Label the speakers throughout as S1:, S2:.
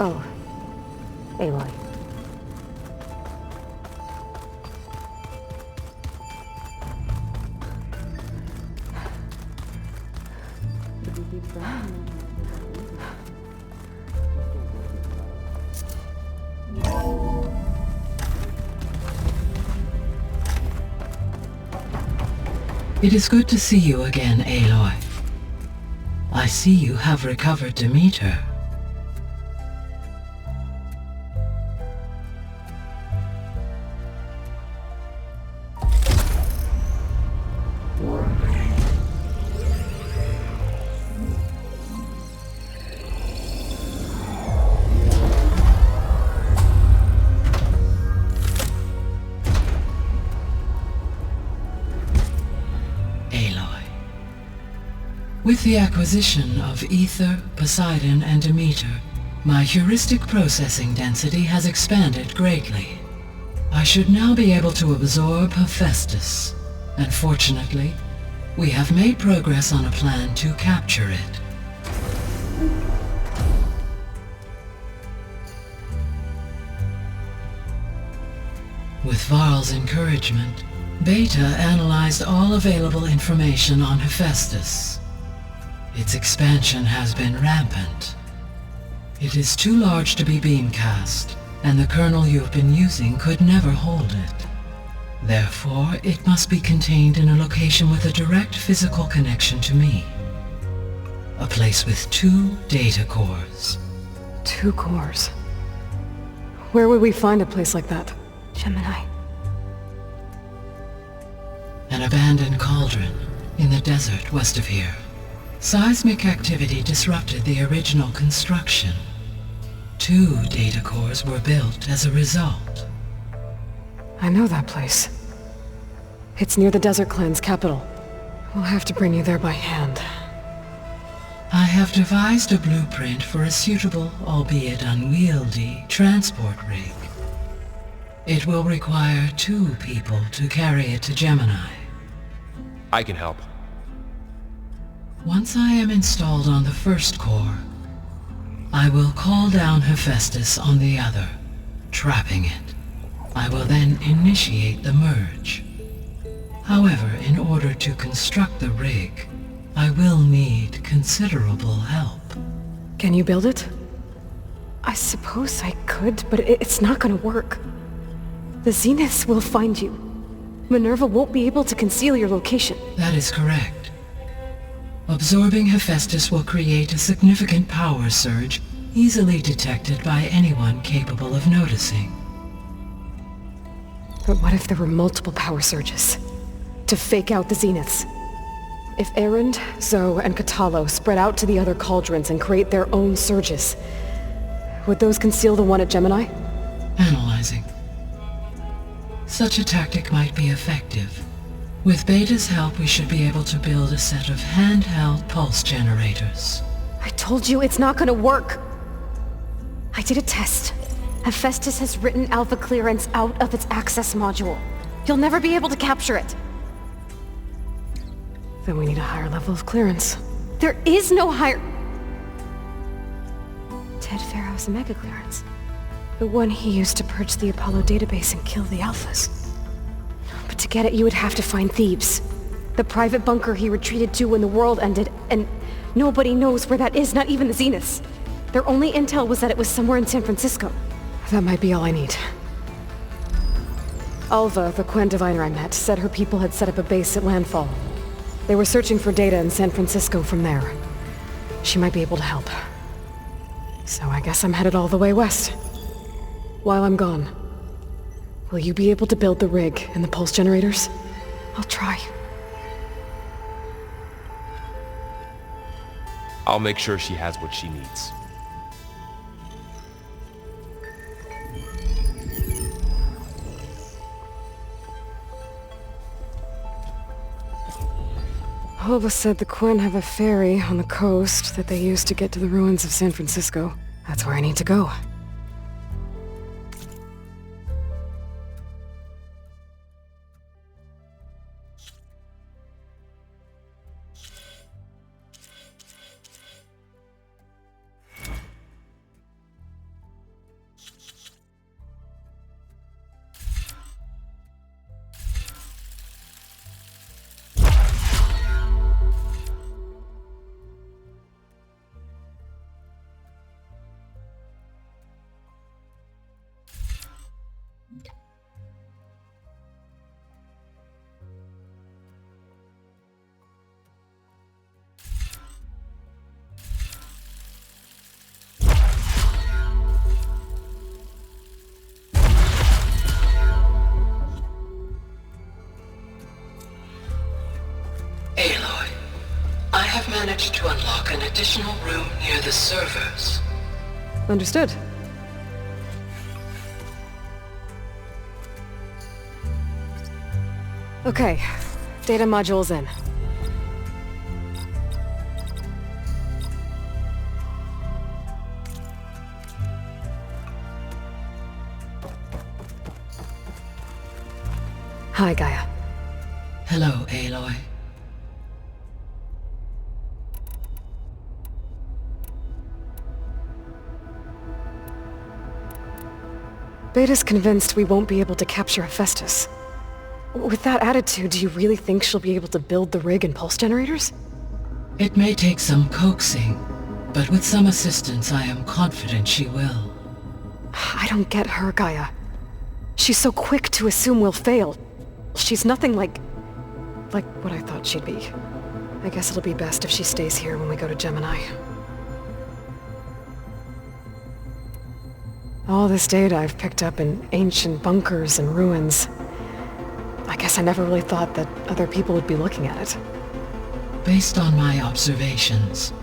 S1: Oh, Aloy.
S2: It is good to see you again, Aloy. I see you have recovered Demeter. With the acquisition of Ether, Poseidon, and Demeter, my heuristic processing density has expanded greatly. I should now be able to absorb Hephaestus, and fortunately, we have made progress on a plan to capture it. With Varl's encouragement, Beta analyzed all available information on Hephaestus. Its expansion has been rampant. It is too large to be beamcast, and the kernel you've been using could never hold it. Therefore, it must be contained in a location with a direct physical connection to me. A place with 2 data cores.
S1: 2 cores? Where would we find a place like that?
S3: Gemini.
S2: An abandoned cauldron in the desert west of here. Seismic activity disrupted the original construction. 2 data cores were built as a result.
S1: I know that place. It's near the Desert Clan's capital. We'll have to bring you there by hand.
S2: I have devised a blueprint for a suitable, albeit unwieldy, transport rig. It will require 2 people to carry it to Gemini.
S4: I can help.
S2: Once I am installed on the first core, I will call down Hephaestus on the other, trapping it. I will then initiate the merge. However, in order to construct the rig, I will need considerable help.
S1: Can you build it? I suppose I could, but it's not gonna work. The Zeniths will find you. Minerva won't be able to conceal your location.
S2: That is correct. Absorbing Hephaestus will create a significant power surge easily detected by anyone capable of noticing.
S1: But what if there were multiple power surges? To fake out the Zeniths? If Erend, Zoe, and Katalo spread out to the other cauldrons and create their own surges, would those conceal the one at Gemini?
S2: Analyzing. Such a tactic might be effective. With Beta's help, we should be able to build a set of handheld pulse generators.
S1: I told you it's not gonna work! I did a test. Hephaestus has written Alpha clearance out of its access module. You'll never be able to capture it. Then we need a higher level of clearance. There is no higher... Ted Pharaoh's mega clearance. The one he used to purge the Apollo database and kill the Alphas. But to get it, you would have to find Thebes. The private bunker he retreated to when the world ended, and nobody knows where that is, not even the Zeniths. Their only intel was that it was somewhere in San Francisco. That might be all I need. Alva, the Quen diviner I met, said her people had set up a base at Landfall. They were searching for data in San Francisco from there. She might be able to help. So I guess I'm headed all the way west. While I'm gone, will you be able to build the rig and the pulse generators? I'll try.
S4: I'll make sure she has what she needs.
S1: Alva said the Quen have a ferry on the coast that they use to get to the ruins of San Francisco. That's where I need to go.
S2: have managed to unlock an additional room near the servers.
S1: Understood. Okay, data module's in. Hi, Gaia.
S2: Hello, Aloy.
S1: Beta's convinced we won't be able to capture Hephaestus. With that attitude, do you really think she'll be able to build the rig and pulse generators?
S2: It may take some coaxing, but with some assistance I am confident she will.
S1: I don't get her, Gaia. She's so quick to assume we'll fail. She's nothing like what I thought she'd be. I guess it'll be best if she stays here when we go to Gemini. All this data I've picked up in ancient bunkers and ruins. I guess I never really thought that other people would be looking at it.
S2: Based on my observations,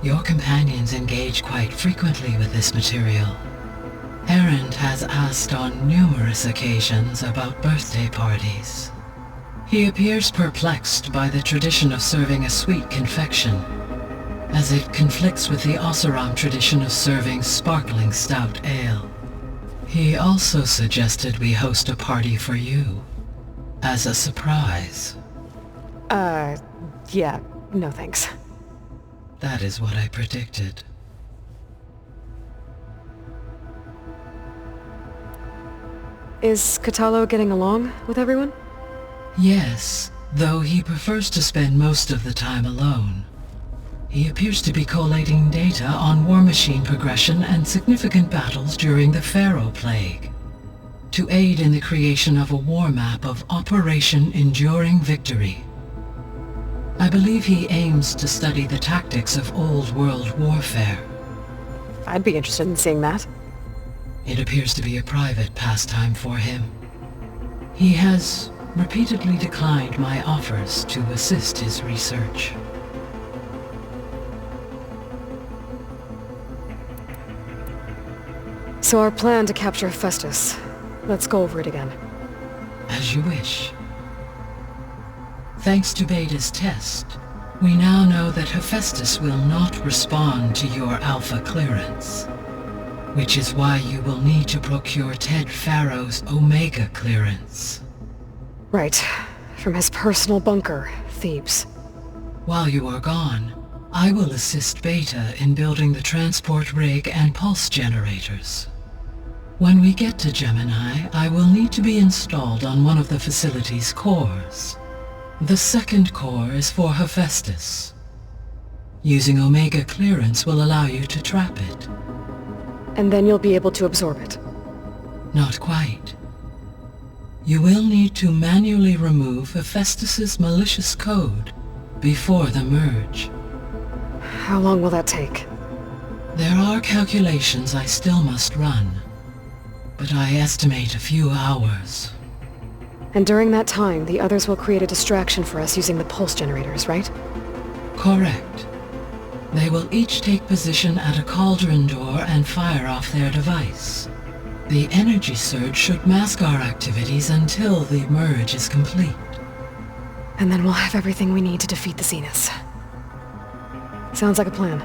S2: your companions engage quite frequently with this material. Erend has asked on numerous occasions about birthday parties. He appears perplexed by the tradition of serving a sweet confection, as it conflicts with the Oseram tradition of serving sparkling stout ale. He also suggested we host a party for you, as a surprise.
S1: Yeah, no thanks.
S2: That is what I predicted.
S1: Is Katalo getting along with everyone?
S2: Yes, though he prefers to spend most of the time alone. He appears to be collating data on war machine progression and significant battles during the Pharaoh Plague, to aid in the creation of a war map of Operation Enduring Victory. I believe he aims to study the tactics of old world warfare.
S1: I'd be interested in seeing that.
S2: It appears to be a private pastime for him. He has repeatedly declined my offers to assist his research.
S1: So our plan to capture Hephaestus. Let's go over it again.
S2: As you wish. Thanks to Beta's test, we now know that Hephaestus will not respond to your Alpha clearance, which is why you will need to procure Ted Farrow's Omega clearance.
S1: Right. From his personal bunker, Thebes.
S2: While you are gone, I will assist Beta in building the transport rig and pulse generators. When we get to Gemini, I will need to be installed on one of the facility's cores. The second core is for Hephaestus. Using Omega clearance will allow you to trap it.
S1: And then you'll be able to absorb it.
S2: Not quite. You will need to manually remove Hephaestus's malicious code before the merge.
S1: How long will that take?
S2: There are calculations I still must run, but I estimate a few hours.
S1: And during that time, the others will create a distraction for us using the pulse generators, right?
S2: Correct. They will each take position at a cauldron door and fire off their device. The energy surge should mask our activities until the merge is complete.
S1: And then we'll have everything we need to defeat the Zeniths. Sounds like a plan.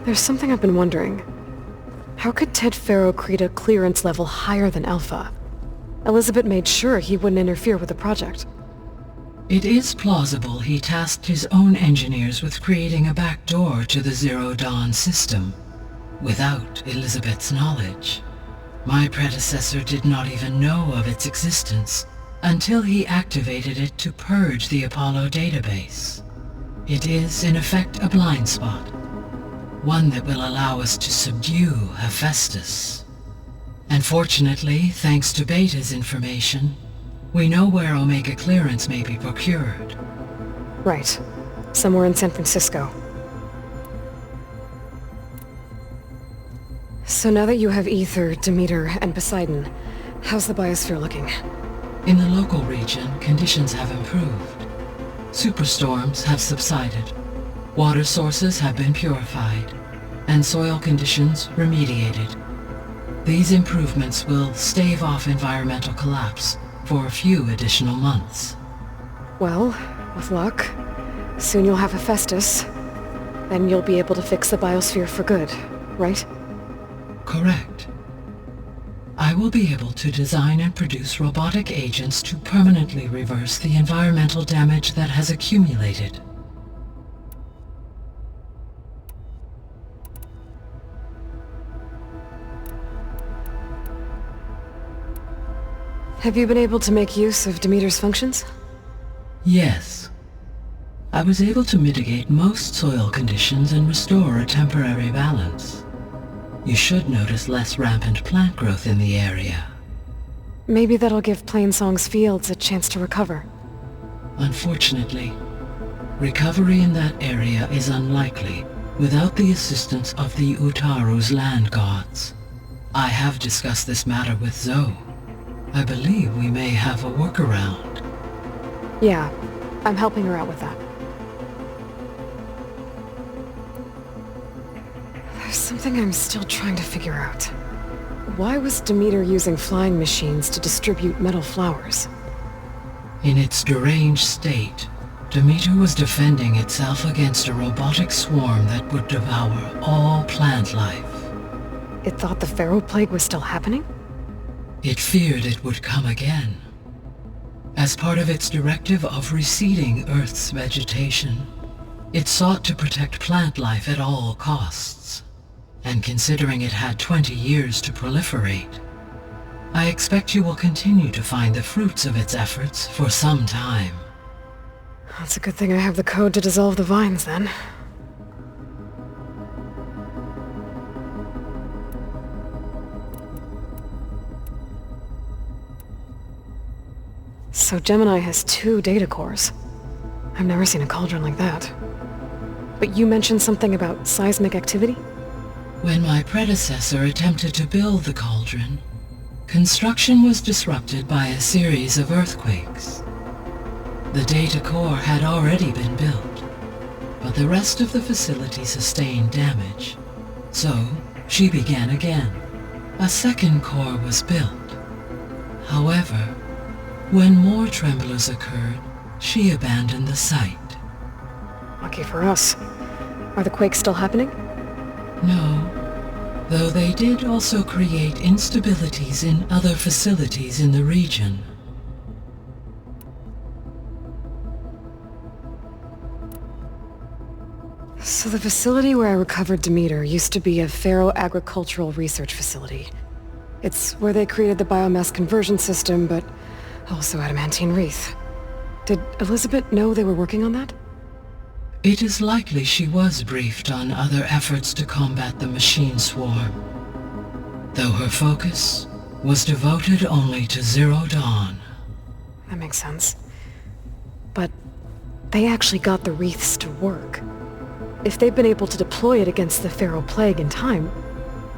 S1: There's something I've been wondering. How could Ted Farrow create a clearance level higher than Alpha? Elizabeth made sure he wouldn't interfere with the project.
S2: It is plausible he tasked his own engineers with creating a back door to the Zero Dawn system, without Elizabeth's knowledge. My predecessor did not even know of its existence until he activated it to purge the Apollo database. It is, in effect, a blind spot, one that will allow us to subdue Hephaestus. And fortunately, thanks to Beta's information, we know where Omega clearance may be procured.
S1: Right. Somewhere in San Francisco. So now that you have Ether, Demeter, and Poseidon, how's the biosphere looking?
S2: In the local region, conditions have improved. Superstorms have subsided, water sources have been purified, and soil conditions remediated. These improvements will stave off environmental collapse for a few additional months.
S1: Well, with luck, soon you'll have Hephaestus. Then you'll be able to fix the biosphere for good, right?
S2: Correct. I will be able to design and produce robotic agents to permanently reverse the environmental damage that has accumulated.
S1: Have you been able to make use of Demeter's functions?
S2: Yes. I was able to mitigate most soil conditions and restore a temporary balance. You should notice less rampant plant growth in the area.
S1: Maybe that'll give Plainsong's fields a chance to recover.
S2: Unfortunately, recovery in that area is unlikely without the assistance of the Utaru's land gods. I have discussed this matter with Zoe. I believe we may have a workaround.
S1: Yeah, I'm helping her out with that. There's something I'm still trying to figure out. Why was Demeter using flying machines to distribute metal flowers?
S2: In its deranged state, Demeter was defending itself against a robotic swarm that would devour all plant life.
S1: It thought the Pharaoh Plague was still happening?
S2: It feared it would come again. As part of its directive of reseeding Earth's vegetation, it sought to protect plant life at all costs. And considering it had 20 years to proliferate, I expect you will continue to find the fruits of its efforts for some time.
S1: That's a good thing I have the code to dissolve the vines, then. So Gemini has 2 data cores. I've never seen a cauldron like that. But you mentioned something about seismic activity?
S2: When my predecessor attempted to build the cauldron, construction was disrupted by a series of earthquakes. The data core had already been built, but the rest of the facility sustained damage. So, she began again. A second core was built. However, when more tremblers occurred, she abandoned the site.
S1: Lucky for us. Are the quakes still happening?
S2: No, though they did also create instabilities in other facilities in the region.
S1: So the facility where I recovered Demeter used to be a Pharaoh agricultural research facility. It's where they created the biomass conversion system, but also adamantine wreath. Did Elizabeth know they were working on that?
S2: It is likely she was briefed on other efforts to combat the machine swarm, though her focus was devoted only to Zero Dawn.
S1: That makes sense. But they actually got the wreaths to work. If they've been able to deploy it against the Pharaoh Plague in time...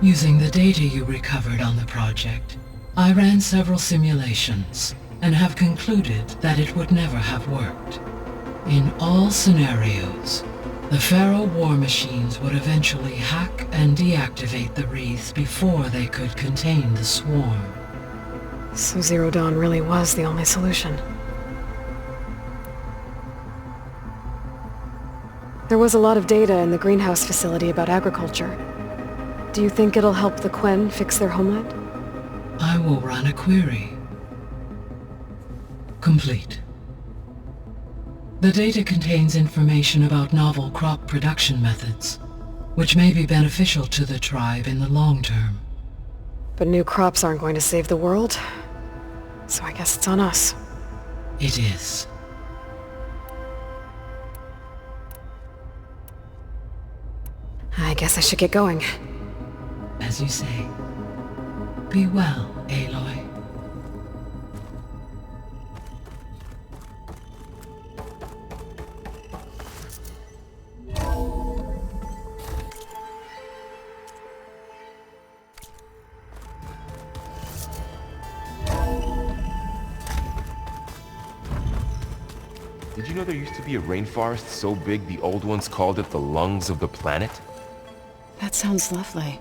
S2: Using the data you recovered on the project, I ran several simulations and have concluded that it would never have worked. In all scenarios, the Pharaoh war machines would eventually hack and deactivate the wreaths before they could contain the swarm.
S1: So Zero Dawn really was the only solution. There was a lot of data in the greenhouse facility about agriculture. Do you think it'll help the Quen fix their homeland?
S2: I will run a query. Complete. The data contains information about novel crop production methods, which may be beneficial to the tribe in the long term.
S1: But new crops aren't going to save the world, so I guess it's on us.
S2: It is.
S1: I guess I should get going.
S2: As you say. Be well, Aloy.
S4: Did you know there used to be a rainforest so big the old ones called it the lungs of the planet?
S3: That sounds lovely.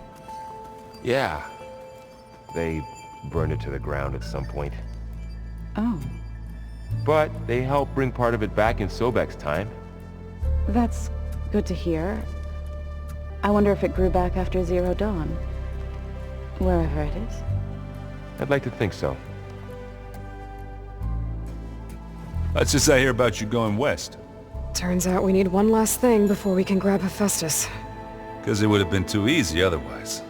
S4: Yeah. They burned it to the ground at some point.
S3: Oh,
S4: But they helped bring part of it back in Sobek's time.
S3: that's good to hear. I wonder if it grew back after Zero Dawn. Wherever it is.
S4: I'd like to think so.
S5: Let's just I hear about you going west.
S1: Turns out we need one last thing before we can grab Hephaestus.
S5: Because it would have been too easy otherwise.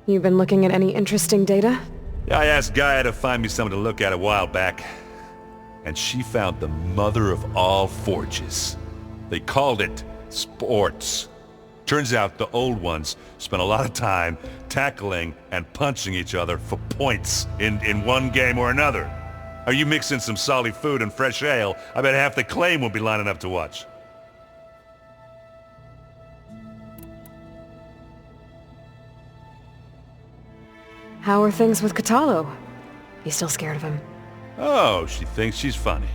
S1: You've been looking at any interesting data?
S5: Yeah, I asked Gaia to find me something to look at a while back. And she found the mother of all forges. They called it sports. Turns out the old ones spent a lot of time tackling and punching each other for points in one game or another. Are you mixing some solid food and fresh ale? I bet half the claim will be lining up to watch.
S1: How are things with Katalo? You still scared of him?
S5: Oh, she thinks she's funny.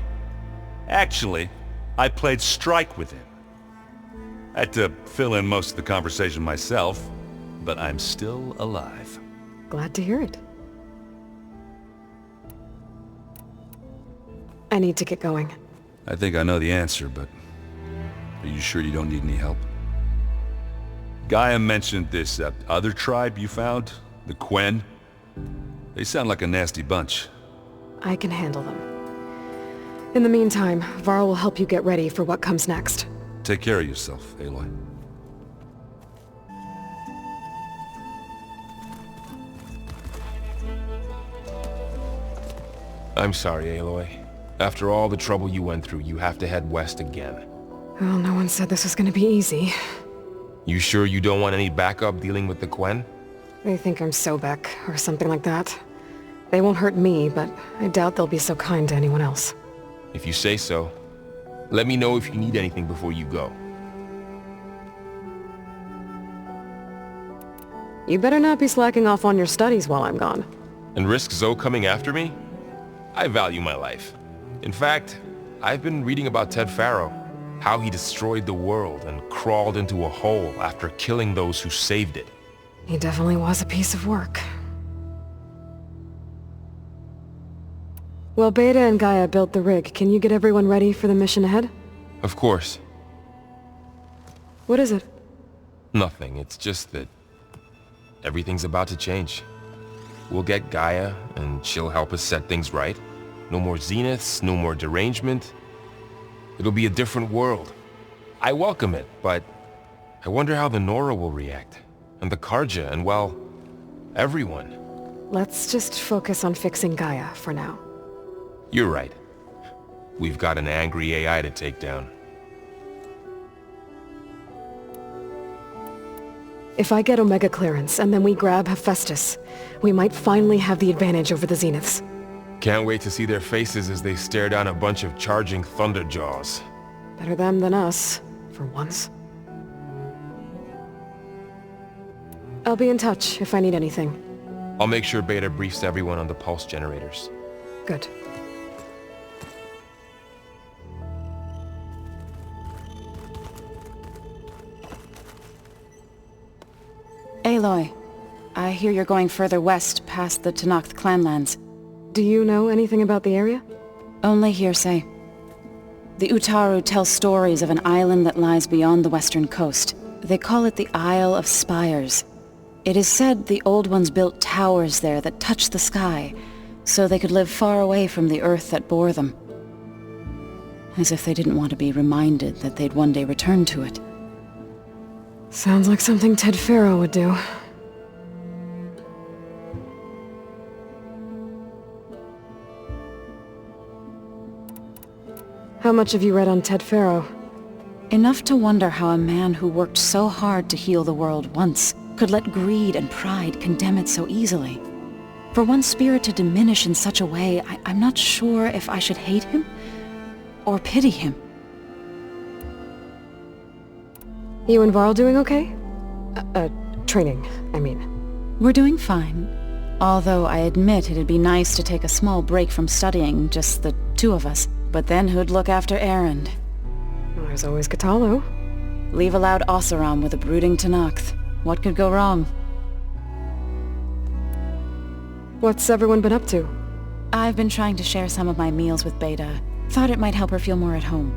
S5: Actually, I played strike with him. I had to fill in most of the conversation myself, but I'm still alive.
S1: Glad to hear it. I need to get going.
S5: I think I know the answer, but are you sure you don't need any help? Gaia mentioned this other tribe you found, the Quen. They sound like a nasty bunch.
S1: I can handle them. In the meantime, Varl will help you get ready for what comes next.
S5: Take care of yourself, Aloy.
S4: I'm sorry, Aloy. After all the trouble you went through, you have to head west again.
S1: Well, no one said this was gonna be easy.
S4: You sure you don't want any backup dealing with the Quen?
S1: They think I'm Sobek, or something like that. They won't hurt me, but I doubt they'll be so kind to anyone else.
S4: If you say so. Let me know if you need anything before you go.
S1: You better not be slacking off on your studies while I'm gone.
S4: And risk Zoe coming after me? I value my life. In fact, I've been reading about Ted Faro, how he destroyed the world and crawled into a hole after killing those who saved it.
S1: He definitely was a piece of work. Well, Beta and Gaia built the rig. Can you get everyone ready for the mission ahead?
S4: Of course.
S1: What is it?
S4: Nothing, it's just that everything's about to change. We'll get Gaia, and she'll help us set things right. No more zeniths, no more derangement. It'll be a different world. I welcome it, but I wonder how the Nora will react. And the Karja, and well, everyone.
S1: Let's just focus on fixing Gaia for now.
S4: You're right. We've got an angry AI to take down.
S1: If I get Omega clearance, and then we grab Hephaestus, we might finally have the advantage over the Zeniths.
S4: Can't wait to see their faces as they stare down a bunch of charging Thunderjaws.
S1: Better them than us, for once. I'll be in touch if I need anything.
S4: I'll make sure Beta briefs everyone on the pulse generators.
S1: Good.
S3: Aloy, I hear you're going further west past the Tenakth clanlands.
S1: Do you know anything about the area?
S3: Only hearsay. The Utaru tell stories of an island that lies beyond the western coast. They call it the Isle of Spires. It is said the Old Ones built towers there that touch the sky, so they could live far away from the earth that bore them. As if they didn't want to be reminded that they'd one day return to it.
S1: Sounds like something Ted Faro would do. How much have you read on Ted Faro?
S3: Enough to wonder how a man who worked so hard to heal the world once could let greed and pride condemn it so easily. For one spirit to diminish in such a way, I'm not sure if I should hate him or pity him.
S1: You and Varl doing okay? Training, I mean.
S3: We're doing fine. Although I admit it'd be nice to take a small break from studying, just the two of us. But then who'd look after Erend?
S1: There's always Katalo.
S3: Leave a loud Oseram with a brooding Tenakth. What could go wrong?
S1: What's everyone been up to?
S3: I've been trying to share some of my meals with Beta. Thought it might help her feel more at home.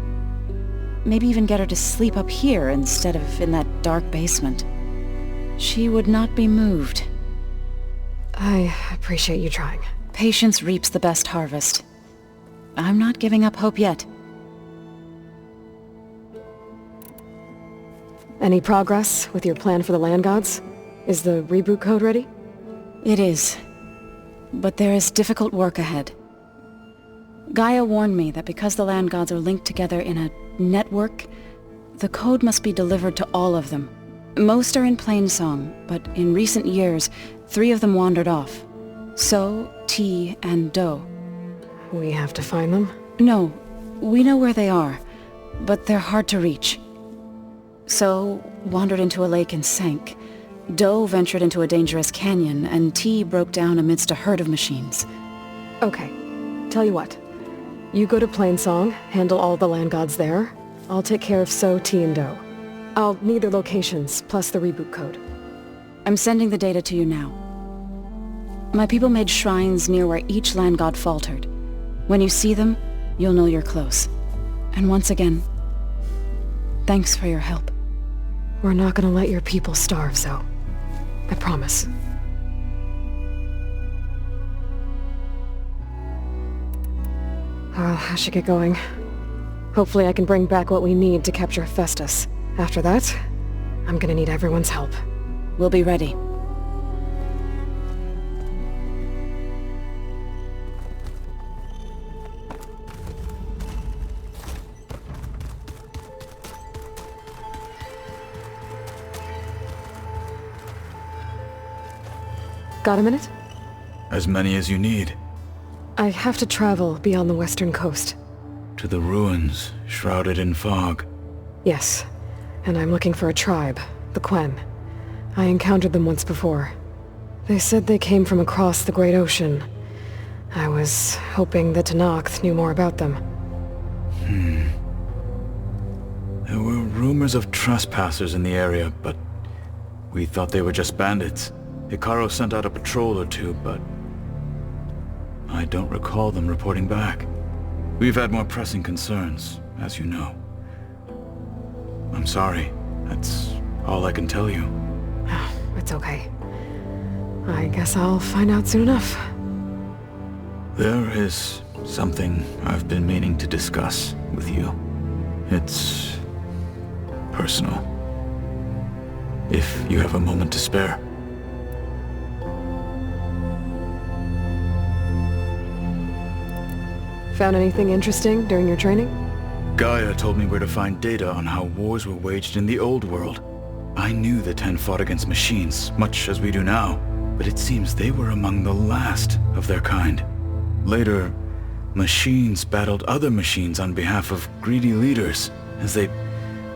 S3: Maybe even get her to sleep up here instead of in that dark basement. She would not be moved.
S1: I appreciate you trying.
S3: Patience reaps the best harvest. I'm not giving up hope yet.
S1: Any progress with your plan for the land gods? Is the reboot code ready?
S3: It is. But there is difficult work ahead. Gaia warned me that because the land gods are linked together in a network, the code must be delivered to all of them. Most are in Plainsong, but in recent years, 3 of them wandered off. So, T, and Do.
S1: We have to find them?
S3: No, we know where they are, but they're hard to reach. So, wandered into a lake and sank. Do ventured into a dangerous canyon, and T broke down amidst a herd of machines.
S1: Okay. Tell you what. You go to Plainsong, handle all the land gods there. I'll take care of So, T, and Do. I'll need their locations, plus the reboot code.
S3: I'm sending the data to you now. My people made shrines near where each land god faltered. When you see them, you'll know you're close. And once again, thanks for your help.
S1: We're not gonna let your people starve, Zoe. I promise. I should get going. Hopefully I can bring back what we need to capture Hephaestus. After that, I'm gonna need everyone's help.
S3: We'll be ready.
S1: Got a minute?
S6: As many as you need.
S1: I have to travel beyond the western coast.
S6: To the ruins, shrouded in fog.
S1: Yes, and I'm looking for a tribe, the Quen. I encountered them once before. They said they came from across the Great Ocean. I was hoping that Tenakth knew more about them.
S6: There were rumors of trespassers in the area, but we thought they were just bandits. Hikaru sent out a patrol or two, but I don't recall them reporting back. We've had more pressing concerns, as you know. I'm sorry. That's all I can tell you.
S1: It's okay. I guess I'll find out soon enough.
S6: There is something I've been meaning to discuss with you. It's personal. If you have a moment to spare.
S1: Found anything interesting during your training?
S6: Gaia told me where to find data on how wars were waged in the old world. I knew the Ten fought against machines, much as we do now, but it seems they were among the last of their kind. Later, machines battled other machines on behalf of greedy leaders, as they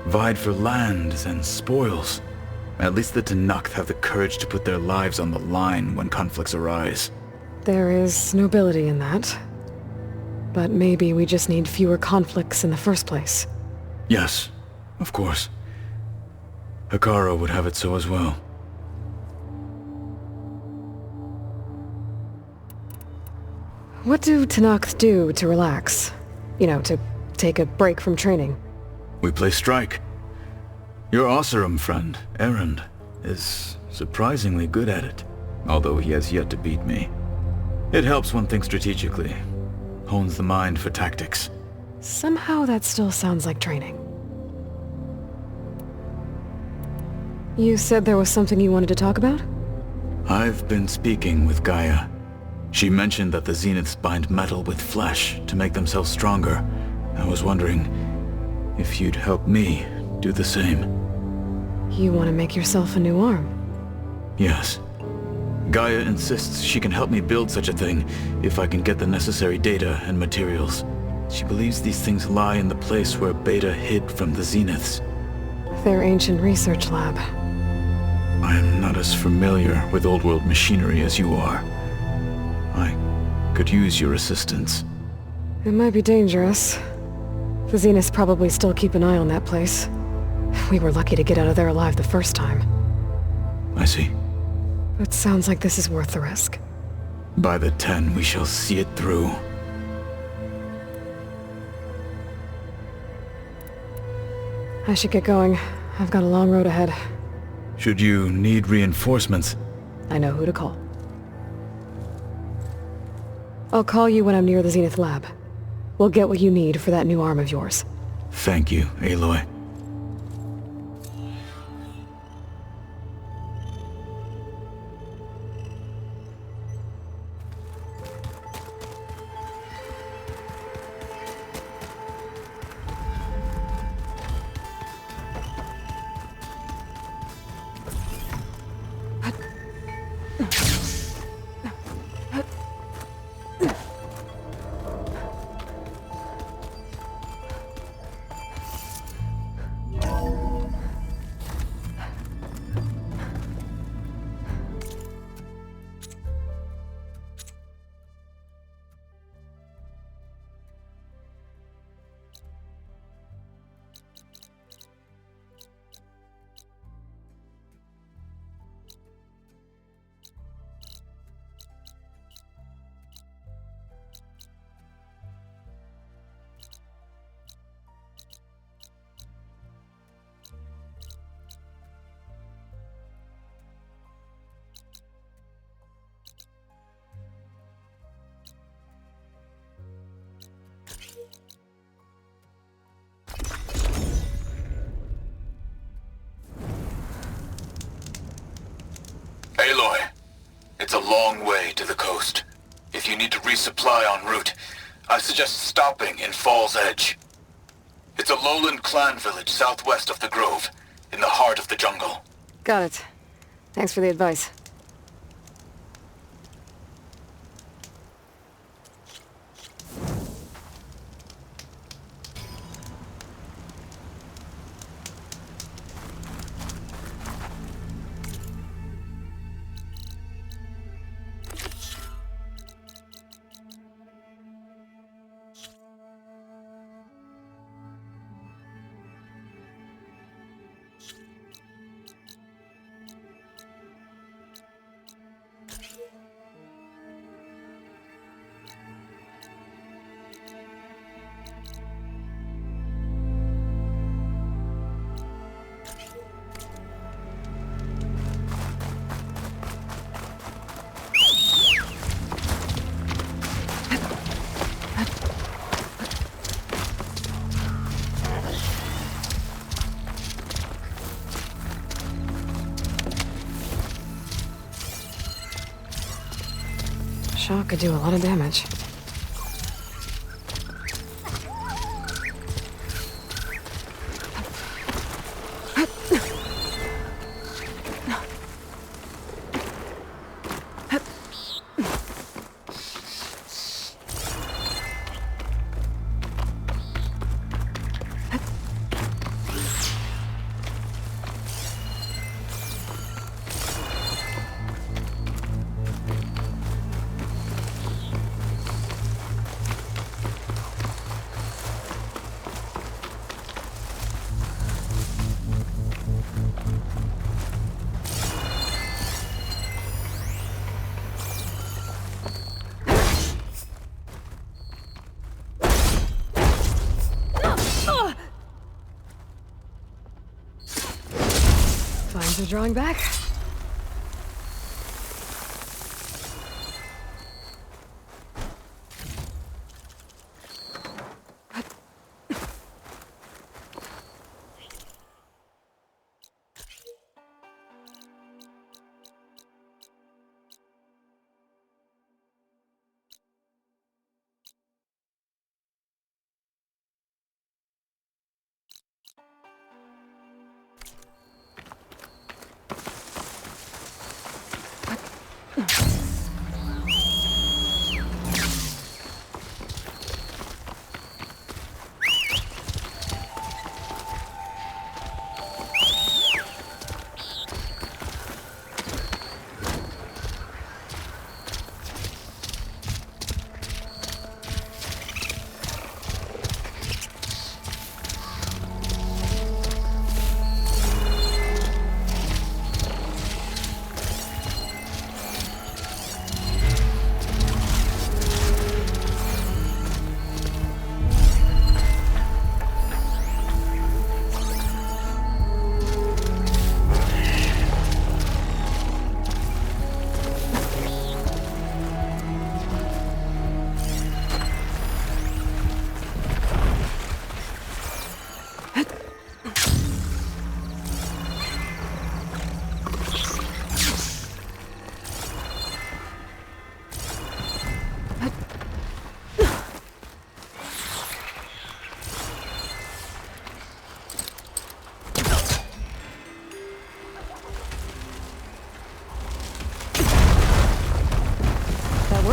S6: vied for lands and spoils. At least the Tenakth have the courage to put their lives on the line when conflicts arise.
S1: There is nobility in that. But maybe we just need fewer conflicts in the first place.
S6: Yes, of course. Hikaru would have it so as well.
S1: What do Tenakth do to relax? You know, to take a break from training?
S6: We play strike. Your Oseram friend, Erend, is surprisingly good at it, although he has yet to beat me. It helps one think strategically. Hones the mind for tactics.
S1: Somehow that still sounds like training. You said there was something you wanted to talk about?
S6: I've been speaking with Gaia. She mentioned that the Zeniths bind metal with flesh to make themselves stronger. I was wondering if you'd help me do the same.
S1: You want to make yourself a new arm?
S6: Yes. Gaia insists she can help me build such a thing if I can get the necessary data and materials. She believes these things lie in the place where Beta hid from the Zeniths.
S1: Their ancient research lab.
S6: I am not as familiar with old world machinery as you are. I could use your assistance.
S1: It might be dangerous. The Zeniths probably still keep an eye on that place. We were lucky to get out of there alive the first time.
S6: I see.
S1: It sounds like this is worth the risk.
S6: By the 10, we shall see it through.
S1: I should get going. I've got a long road ahead.
S6: Should you need reinforcements?
S1: I know who to call. I'll call you when I'm near the Zenith lab. We'll get what you need for that new arm of yours.
S6: Thank you, Aloy. Aloy, it's a long way to the coast. If you need to resupply en route, I suggest stopping in Fall's Edge. It's a lowland clan village southwest of the Grove, in the heart of the jungle.
S1: Got it. Thanks for the advice. Shock could do a lot of damage. Flames are drawing back.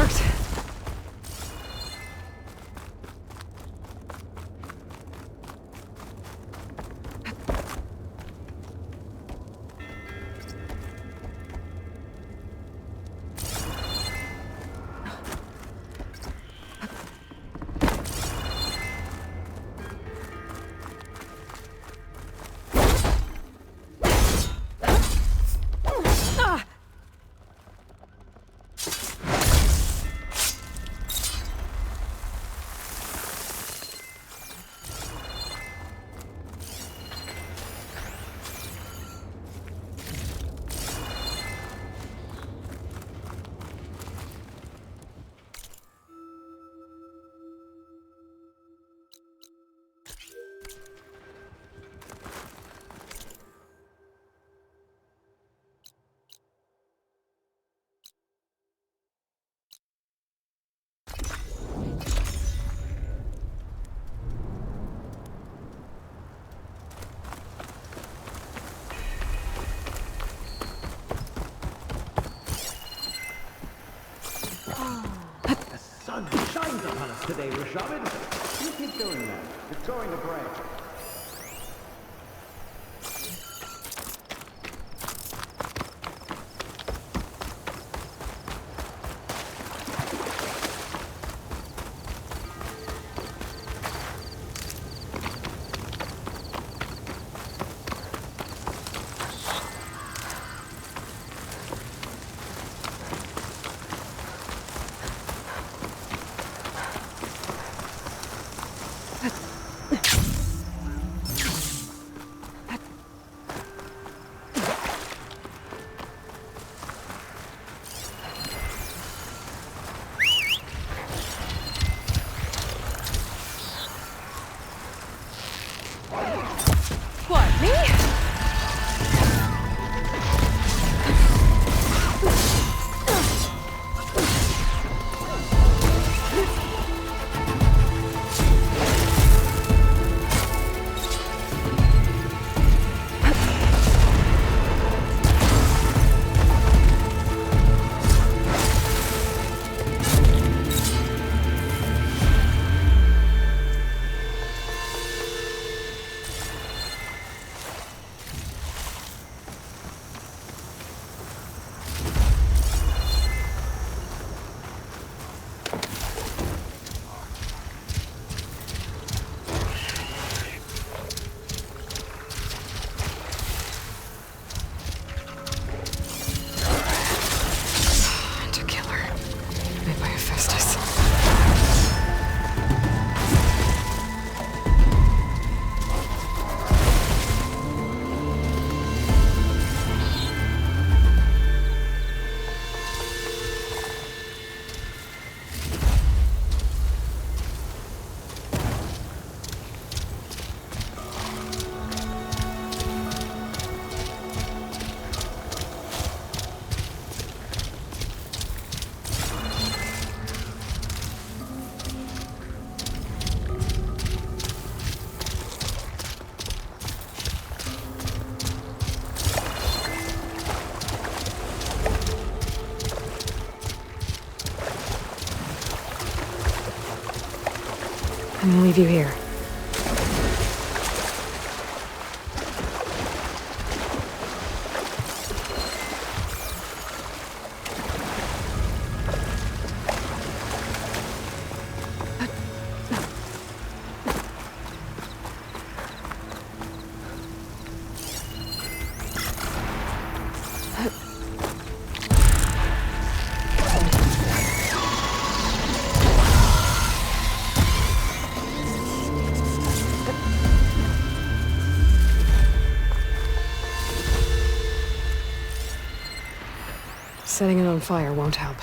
S1: worked.
S7: Sun shines upon us today, Rashavid. You keep doing that. It's going to break.
S1: What, me? I'm gonna leave you here. Setting it on fire won't help.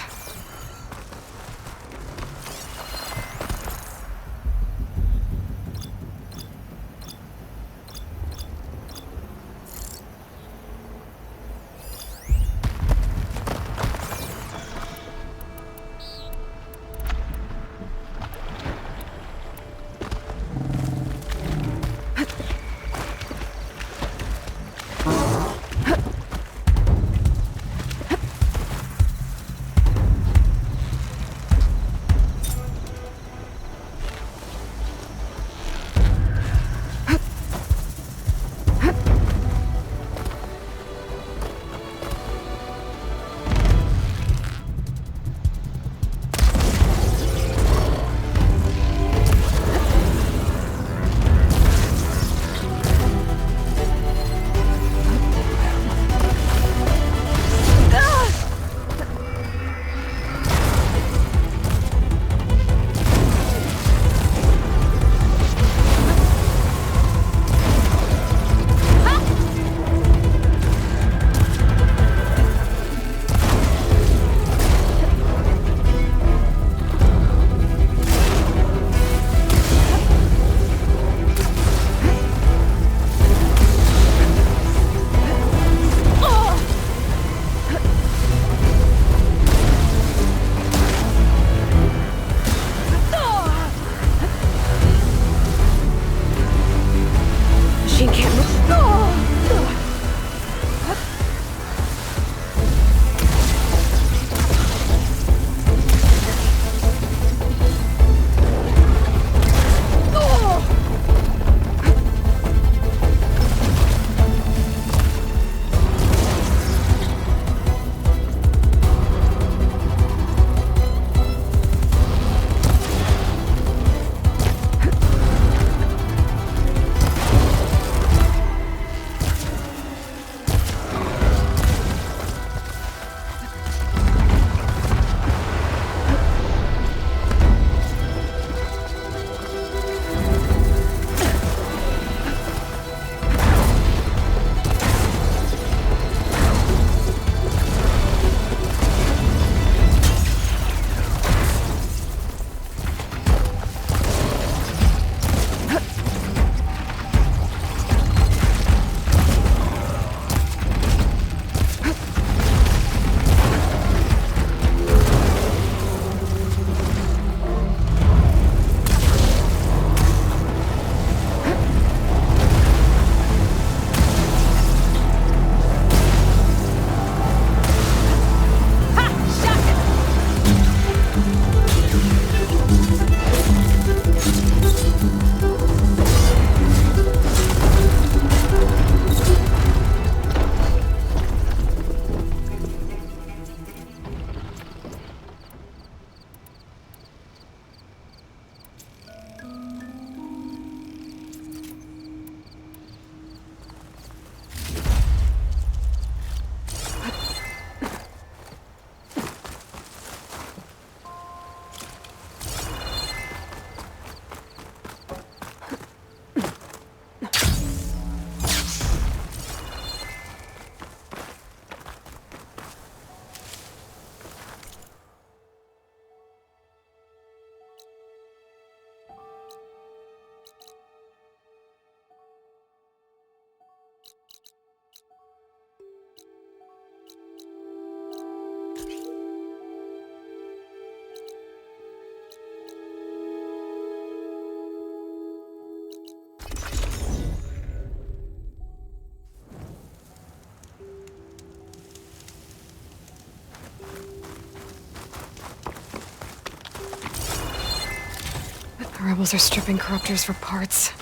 S1: rebels are stripping corruptors for parts.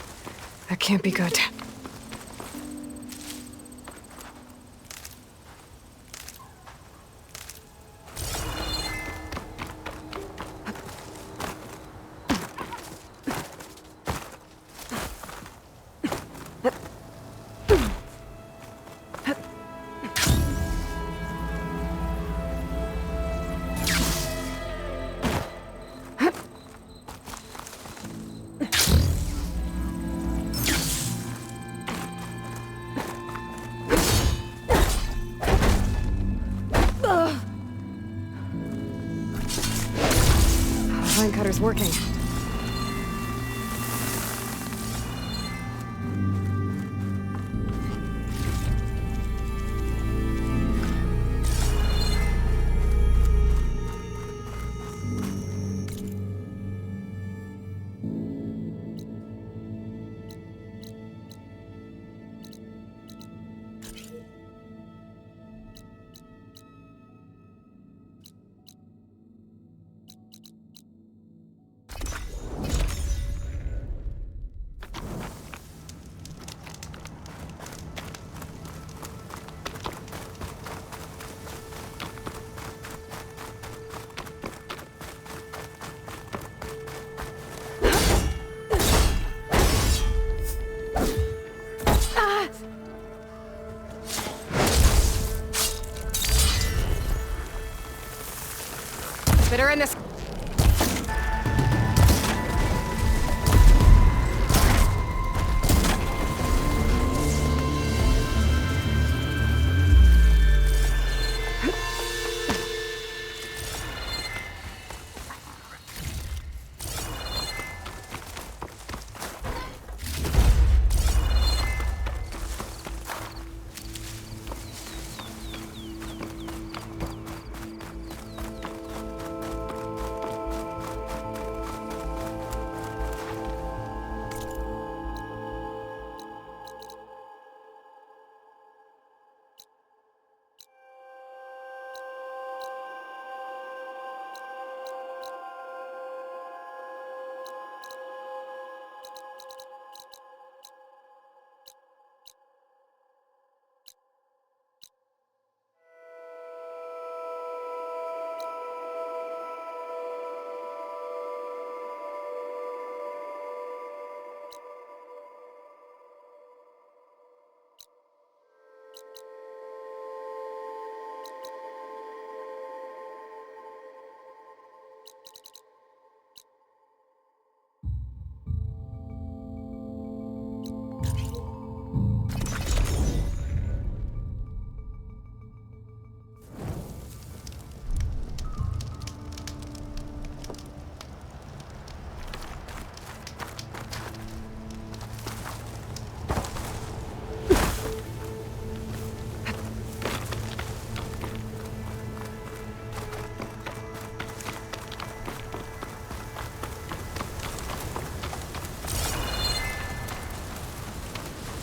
S1: That can't be good. Line cutter's working. Fit her in this.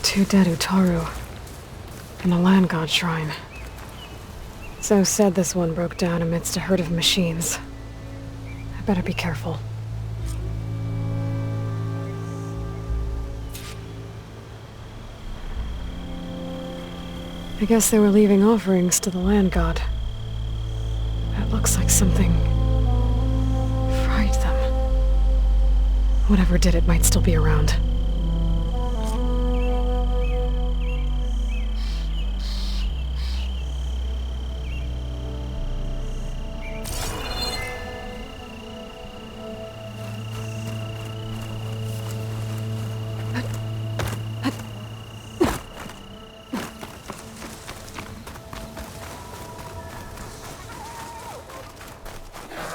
S1: Two dead Utaru. And a land god shrine. So said this one broke down amidst a herd of machines. I better be careful. I guess they were leaving offerings to the land god. That looks like something fried them. Whatever did it might still be around.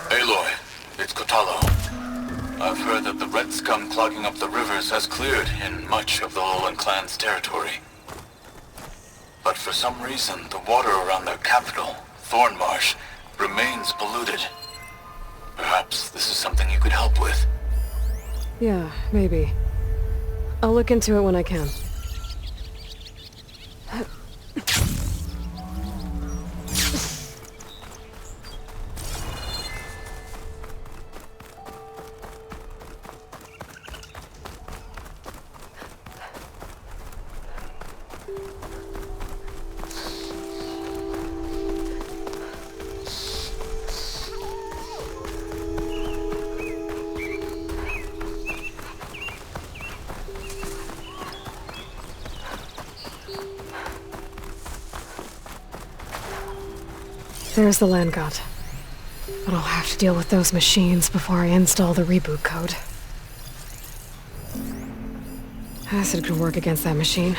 S6: Aloy, it's Kotalo. I've heard that the red scum clogging up the rivers has cleared in much of the Lowland clan's territory. But for some reason, the water around their capital, Thornmarsh, remains polluted. Perhaps this is something you could help with.
S1: Yeah, maybe. I'll look into it when I can. There's the land god. But I'll have to deal with those machines before I install the reboot code. Acid could work against that machine.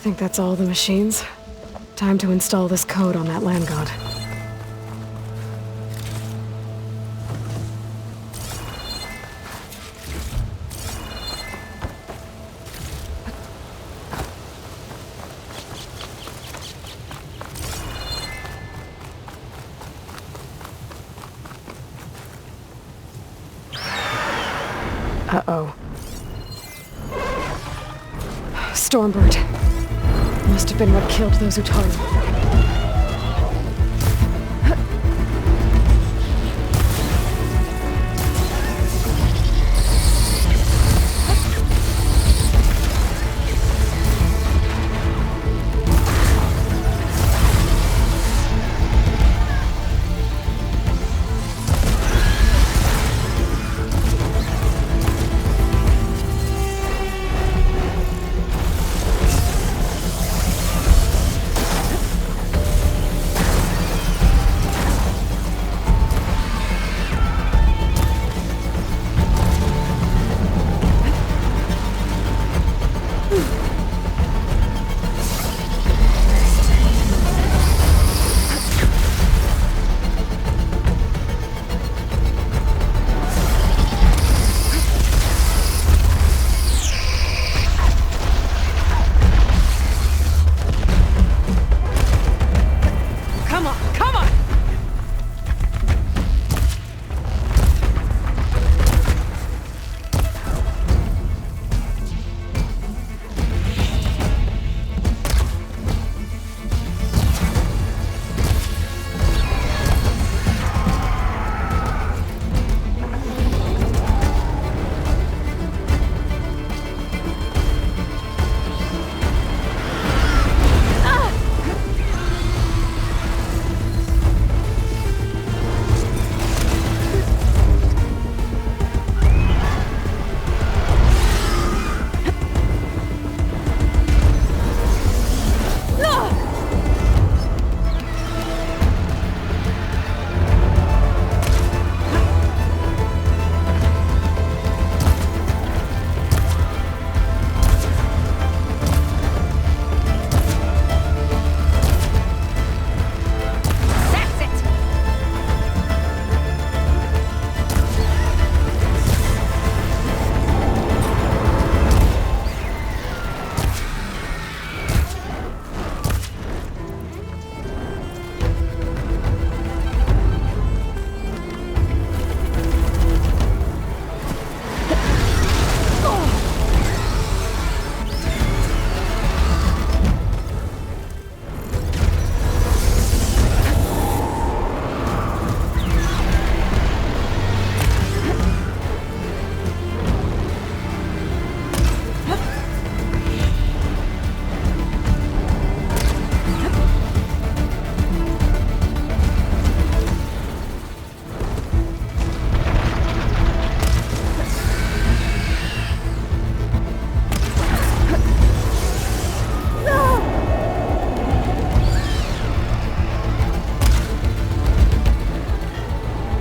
S1: Think that's all the machines? Time to install this code on that land god. Uh-oh. Stormbird. Must have been what killed those Utaru.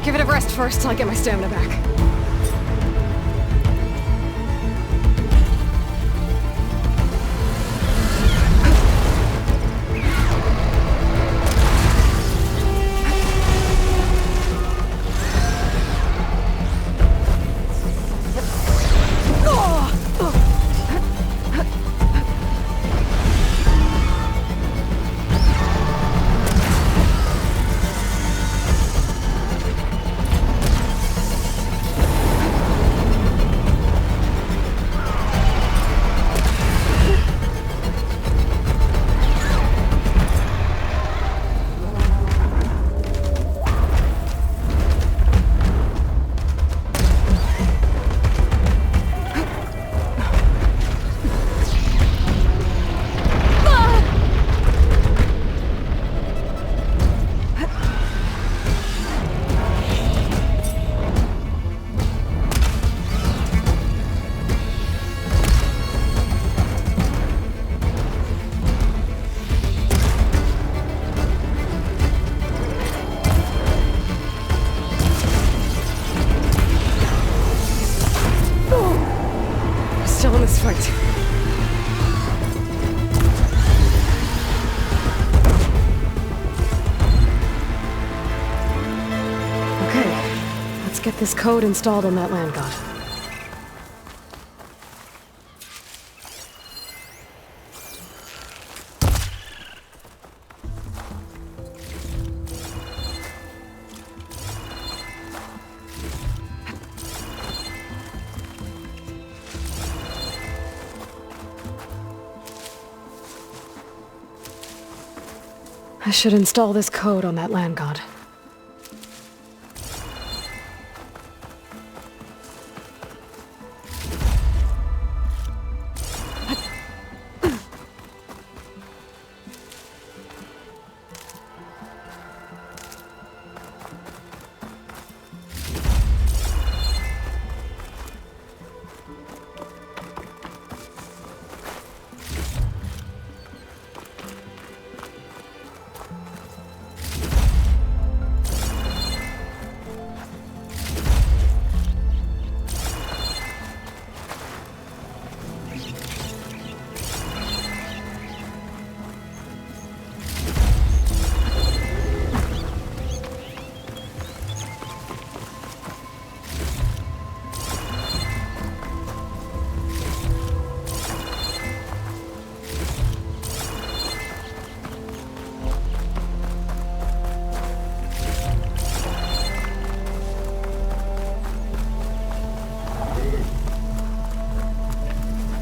S1: Give it a rest first till I get my stamina back. Still in this fight. Okay, let's get this code installed on that land god. I should install this code on that land god.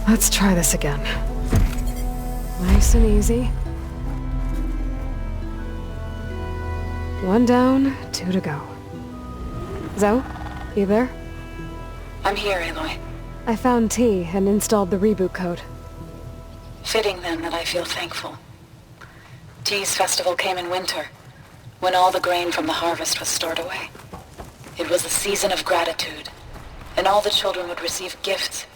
S1: Let's try this again. Nice and easy. 1 down, 2 to go. Zoe, you there?
S3: I'm here, Aloy.
S1: I found T and installed the reboot code.
S3: Fitting then that I feel thankful. T's festival came in winter, when all the grain from the harvest was stored away. It was a season of gratitude, and all the children would receive gifts.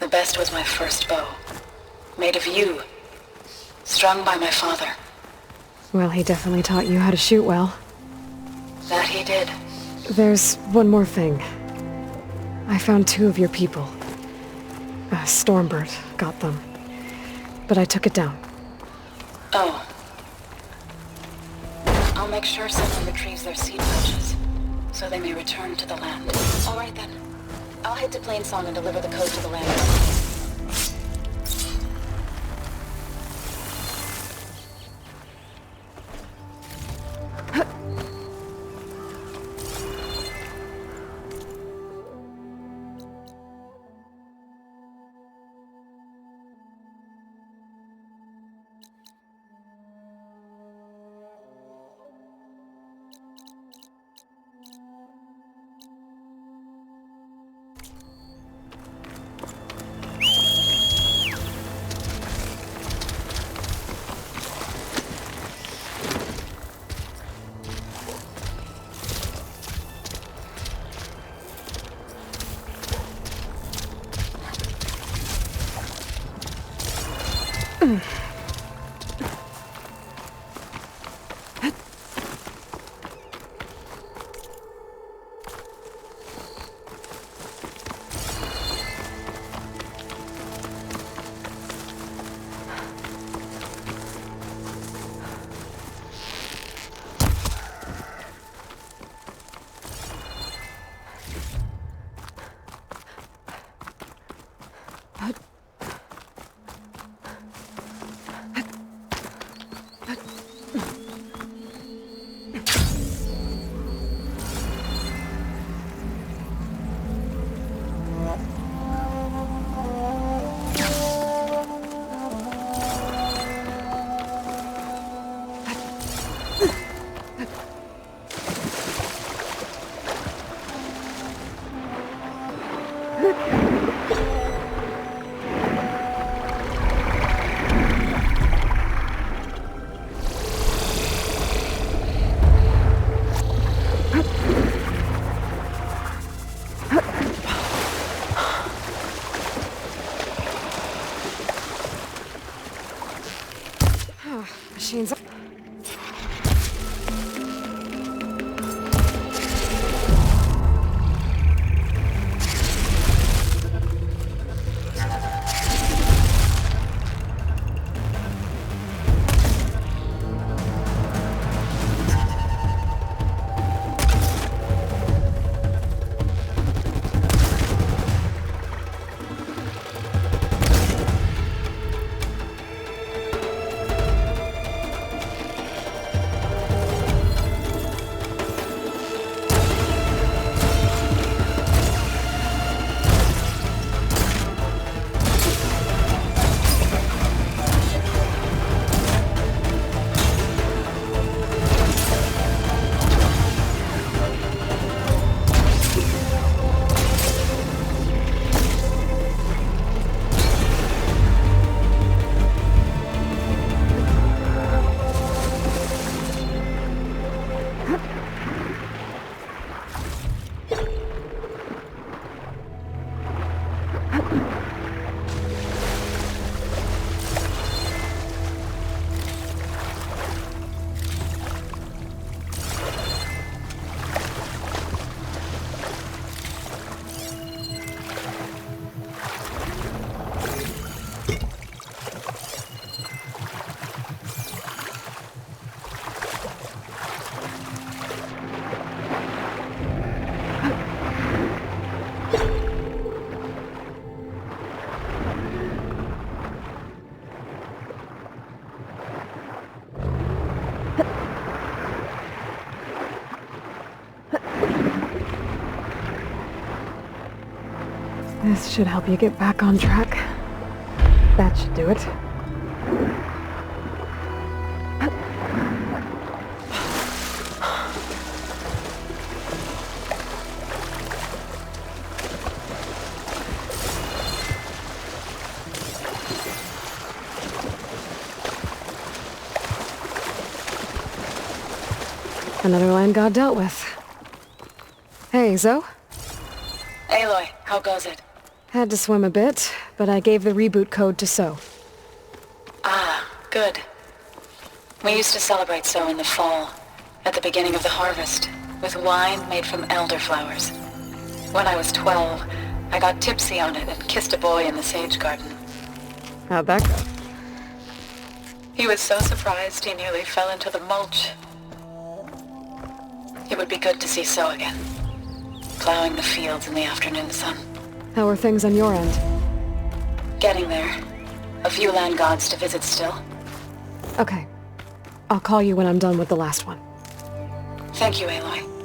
S3: The best was my first bow, made of yew, strung by my father.
S1: Well, he definitely taught you how to shoot well.
S3: That he did.
S1: There's one more thing. I found 2 of your people. Stormbird got them. But I took it down.
S3: Oh. I'll make sure someone retrieves their seed pouches, so they may return to the land. All right then. I'll head to Plainsong and deliver the code to the land.
S1: Machines up. This should help you get back on track. That should do it. Another land god dealt with. Hey, Zoe?
S3: Aloy, how goes it?
S1: Had to swim a bit, but I gave the reboot code to So.
S3: Ah, good. We used to celebrate So in the fall, at the beginning of the harvest, with wine made from elderflowers. When I was 12, I got tipsy on it and kissed a boy in the sage garden.
S1: How'd that go?
S3: He was so surprised he nearly fell into the mulch. It would be good to see So again, plowing the fields in the afternoon sun.
S1: How are things on your end?
S3: Getting there. A few land gods to visit still.
S1: Okay. I'll call you when I'm done with the last one.
S3: Thank you, Aloy.